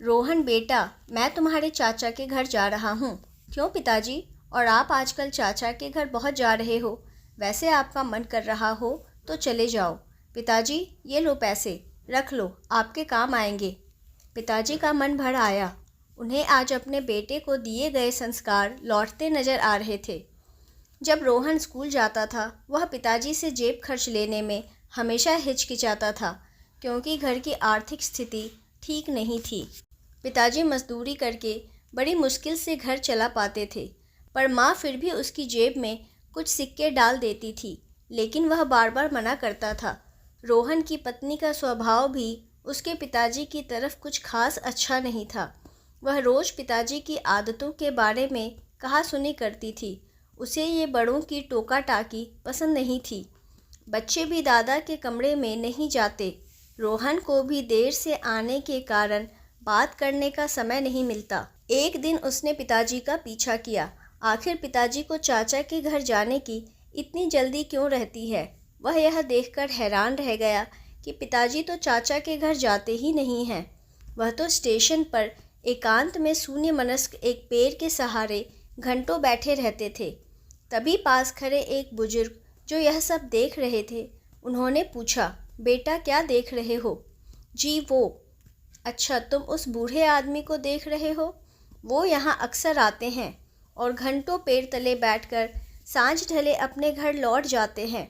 रोहन बेटा, मैं तुम्हारे चाचा के घर जा रहा हूँ। क्यों पिताजी? और आप आजकल चाचा के घर बहुत जा रहे हो। वैसे आपका मन कर रहा हो तो चले जाओ। पिताजी, ये लो पैसे, रख लो, आपके काम आएंगे। पिताजी का मन भर आया। उन्हें आज अपने बेटे को दिए गए संस्कार लौटते नजर आ रहे थे। जब रोहन स्कूल जाता था वह पिताजी से जेब खर्च लेने में हमेशा हिचकिचाता था, क्योंकि घर की आर्थिक स्थिति ठीक नहीं थी। पिताजी मजदूरी करके बड़ी मुश्किल से घर चला पाते थे, पर माँ फिर भी उसकी जेब में कुछ सिक्के डाल देती थी, लेकिन वह बार बार मना करता था। रोहन की पत्नी का स्वभाव भी उसके पिताजी की तरफ कुछ खास अच्छा नहीं था। वह रोज़ पिताजी की आदतों के बारे में कहा सुनी करती थी। उसे ये बड़ों की टोका टाकी पसंद नहीं थी। बच्चे भी दादा के कमरे में नहीं जाते। रोहन को भी देर से आने के कारण बात करने का समय नहीं मिलता। एक दिन उसने पिताजी का पीछा किया। आखिर पिताजी को चाचा के घर जाने की इतनी जल्दी क्यों रहती है। वह यह देखकर हैरान रह गया कि पिताजी तो चाचा के घर जाते ही नहीं हैं। वह तो स्टेशन पर एकांत में शून्य मनस्क एक पेड़ के सहारे घंटों बैठे रहते थे। तभी पास खड़े एक बुजुर्ग जो यह सब देख रहे थे, उन्होंने पूछा, बेटा क्या देख रहे हो? जी वो। अच्छा, तुम उस बूढ़े आदमी को देख रहे हो? वो यहाँ अक्सर आते हैं और घंटों पेड़ तले बैठकर सांझ ढले अपने घर लौट जाते हैं।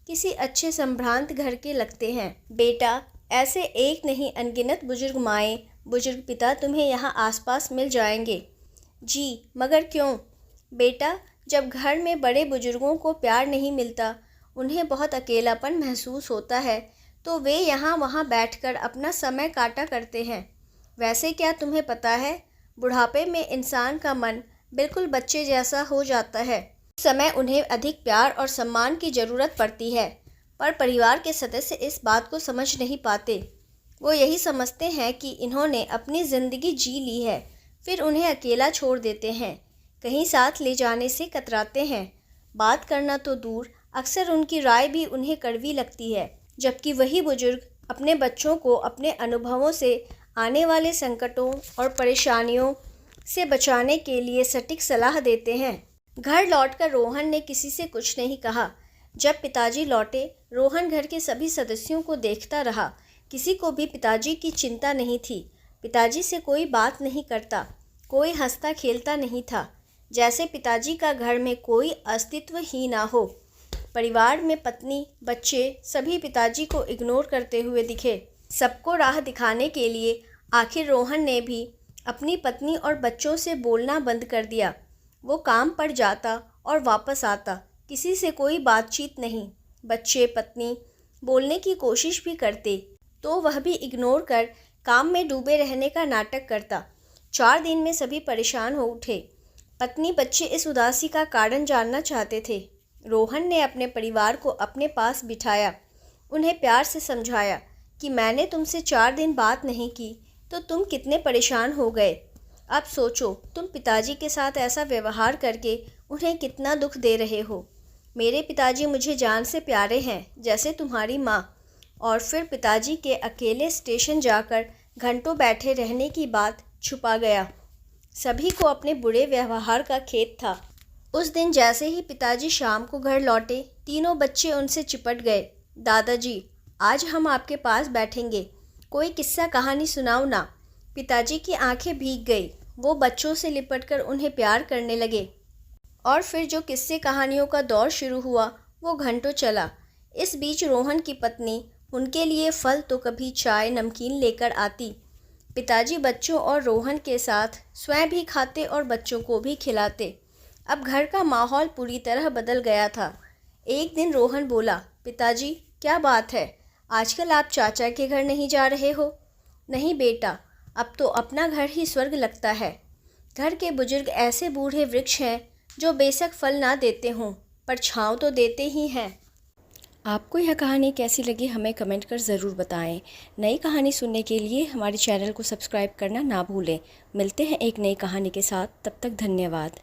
किसी अच्छे संभ्रांत घर के लगते हैं। बेटा, ऐसे एक नहीं अनगिनत बुजुर्ग माएँ, बुजुर्ग पिता तुम्हें यहाँ आसपास मिल जाएंगे। जी, मगर क्यों? बेटा, जब घर में बड़े बुजुर्गों को प्यार नहीं मिलता, उन्हें बहुत अकेलापन महसूस होता है, तो वे यहाँ वहाँ बैठकर अपना समय काटा करते हैं। वैसे क्या तुम्हें पता है, बुढ़ापे में इंसान का मन बिल्कुल बच्चे जैसा हो जाता है। उस समय उन्हें अधिक प्यार और सम्मान की ज़रूरत पड़ती है, पर परिवार के सदस्य इस बात को समझ नहीं पाते। वो यही समझते हैं कि इन्होंने अपनी ज़िंदगी जी ली है, फिर उन्हें अकेला छोड़ देते हैं। कहीं साथ ले जाने से कतराते हैं। बात करना तो दूर, अक्सर उनकी राय भी उन्हें कड़वी लगती है, जबकि वही बुजुर्ग अपने बच्चों को अपने अनुभवों से आने वाले संकटों और परेशानियों से बचाने के लिए सटीक सलाह देते हैं। घर लौटकर रोहन ने किसी से कुछ नहीं कहा। जब पिताजी लौटे, रोहन घर के सभी सदस्यों को देखता रहा। किसी को भी पिताजी की चिंता नहीं थी। पिताजी से कोई बात नहीं करता, कोई हंसता खेलता नहीं था, जैसे पिताजी का घर में कोई अस्तित्व ही ना हो। परिवार में पत्नी, बच्चे सभी पिताजी को इग्नोर करते हुए दिखे। सबको राह दिखाने के लिए आखिर रोहन ने भी अपनी पत्नी और बच्चों से बोलना बंद कर दिया। वो काम पर जाता और वापस आता, किसी से कोई बातचीत नहीं। बच्चे, पत्नी बोलने की कोशिश भी करते तो वह भी इग्नोर कर काम में डूबे रहने का नाटक करता। 4 दिन में सभी परेशान हो उठे। पत्नी, बच्चे इस उदासी का कारण जानना चाहते थे। रोहन ने अपने परिवार को अपने पास बिठाया, उन्हें प्यार से समझाया कि मैंने तुमसे 4 दिन बात नहीं की तो तुम कितने परेशान हो गए। अब सोचो, तुम पिताजी के साथ ऐसा व्यवहार करके उन्हें कितना दुख दे रहे हो। मेरे पिताजी मुझे जान से प्यारे हैं, जैसे तुम्हारी माँ। और फिर पिताजी के अकेले स्टेशन जाकर घंटों बैठे रहने की बात छुपा गया। सभी को अपने बुरे व्यवहार का खेद था। उस दिन जैसे ही पिताजी शाम को घर लौटे, तीनों बच्चे उनसे चिपट गए। दादाजी, आज हम आपके पास बैठेंगे, कोई किस्सा कहानी सुनाओ ना। पिताजी की आंखें भीग गई। वो बच्चों से लिपटकर उन्हें प्यार करने लगे और फिर जो किस्से कहानियों का दौर शुरू हुआ वो घंटों चला। इस बीच रोहन की पत्नी उनके लिए फल तो कभी चाय नमकीन लेकर आती। पिताजी बच्चों और रोहन के साथ स्वयं भी खाते और बच्चों को भी खिलाते। अब घर का माहौल पूरी तरह बदल गया था। एक दिन रोहन बोला, पिताजी क्या बात है, आजकल आप चाचा के घर नहीं जा रहे हो? नहीं बेटा, अब तो अपना घर ही स्वर्ग लगता है। घर के बुजुर्ग ऐसे बूढ़े वृक्ष हैं जो बेशक फल ना देते हों, पर छाँव तो देते ही हैं। आपको यह कहानी कैसी लगी हमें कमेंट कर ज़रूर बताएं। नई कहानी सुनने के लिए हमारे चैनल को सब्सक्राइब करना ना भूलें। मिलते हैं एक नई कहानी के साथ, तब तक धन्यवाद।